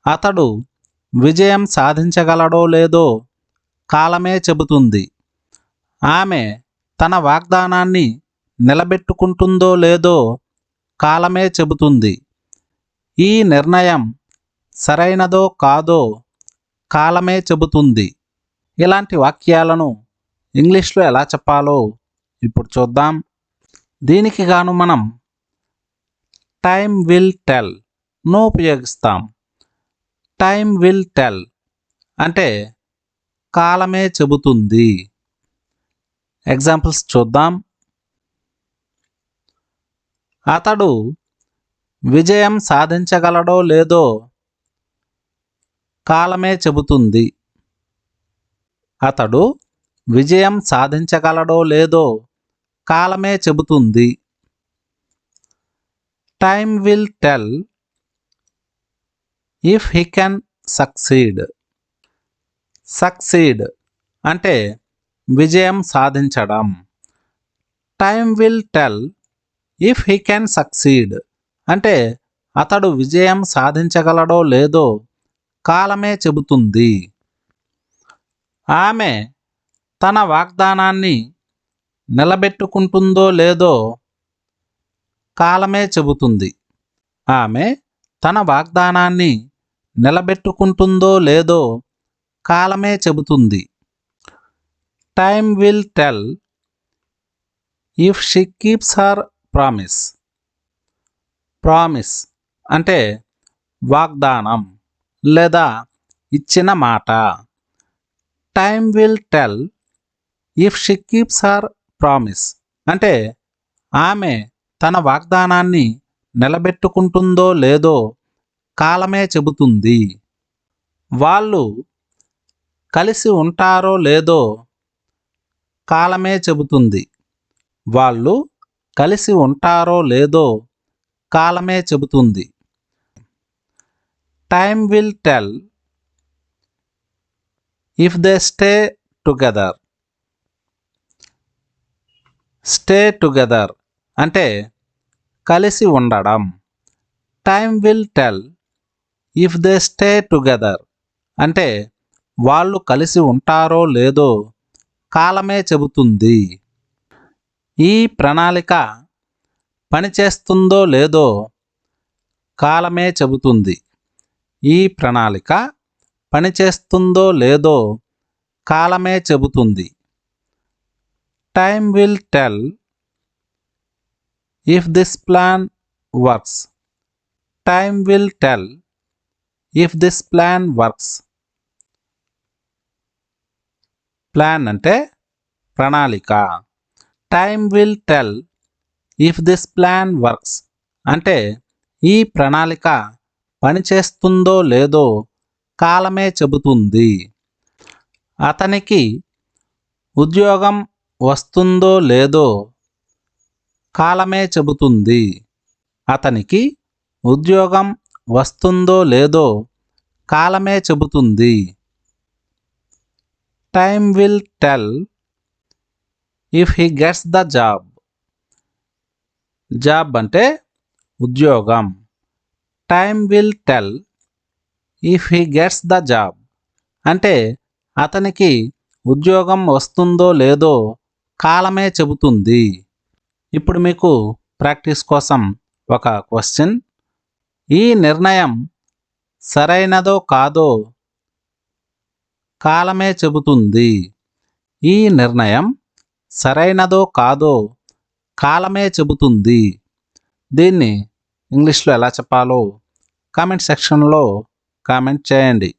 అతడు విజయం సాధించగలడో లేదో కాలమే చెబుతుంది. ఆమె తన వాగ్దానాన్ని నిలబెట్టుకుంటుందో లేదో కాలమే చెబుతుంది. ఈ నిర్ణయం సరైనదో కాదో కాలమే చెబుతుంది. ఇలాంటి వాక్యాలను ఇంగ్లీష్లో ఎలా చెప్పాలో ఇప్పుడు చూద్దాం. దీనికి గాను మనం టైమ్ విల్ టెల్ ను ఉపయోగిస్తాం. టైమ్ విల్ టెల్ అంటే కాలమే చెబుతుంది. ఎగ్జాంపుల్స్ చూద్దాం. అతడు విజయం సాధించగలడో లేదో కాలమే చెబుతుంది. అతడు విజయం సాధించగలడో లేదో కాలమే చెబుతుంది. Time will tell if he can succeed. Succeed అంటే విజయం సాధించడం. Time will tell if he can succeed అంటే అతడు విజయం సాధించగలడో లేదో కాలమే చెబుతుంది. ఆమె తన వాగ్దానాన్ని నిలబెట్టుకుంటుందో లేదో కాలమే చెబుతుంది. ఆమె తన వాగ్దానాన్ని నిలబెట్టుకుంటుందో లేదో కాలమే చెబుతుంది. Time will tell if she keeps her promise. Promise అంటే వాగ్దానం లేదా ఇచ్చిన మాట. Time will tell if she keeps her promise అంటే ఆమె తన వాగ్దానాన్ని నిలబెట్టుకుంటుందో లేదో కాలమే చెబుతుంది. వాళ్ళు కలిసి ఉంటారో లేదో కాలమే చెబుతుంది. వాళ్ళు కలిసి ఉంటారో లేదో కాలమే చెబుతుంది. Time will tell if they stay together. Stay together అంటే కలిసి ఉండడం. Time will tell if they stay together అంటే వాళ్ళు కలిసి ఉంటారో లేదో కాలమే చెబుతుంది. ఈ ప్రణాళిక పనిచేస్తుందో లేదో కాలమే చెబుతుంది. ఈ ప్రణాళిక పనిచేస్తుందో లేదో కాలమే చెబుతుంది. Time will tell if this plan works. Time will tell if this plan works. Plan అంటే ప్రణాళిక. Time will tell if this plan works అంటే ఈ ప్రణాళిక పనిచేస్తుందో లేదో కాలమే చెబుతుంది. అతనికి ఉద్యోగం వస్తుందో లేదో కాలమే చెబుతుంది. అతనికి ఉద్యోగం వస్తుందో లేదో కాలమే చెబుతుంది. Time will tell if he gets the job. Job అంటే ఉద్యోగం. Time will tell if he gets the job అంటే అతనికి ఉద్యోగం వస్తుందో లేదో కాలమే చెబుతుంది. ఇప్పుడు మీకు ప్రాక్టీస్ కోసం ఒక క్వశ్చన్. ఈ నిర్ణయం సరైనదో కాదో కాలమే చెబుతుంది. ఈ నిర్ణయం సరైనదో కాదో కాలమే చెబుతుంది. దీన్ని ఇంగ్లీష్లో ఎలా చెప్పాలో కామెంట్ సెక్షన్లో కామెంట్ చేయండి.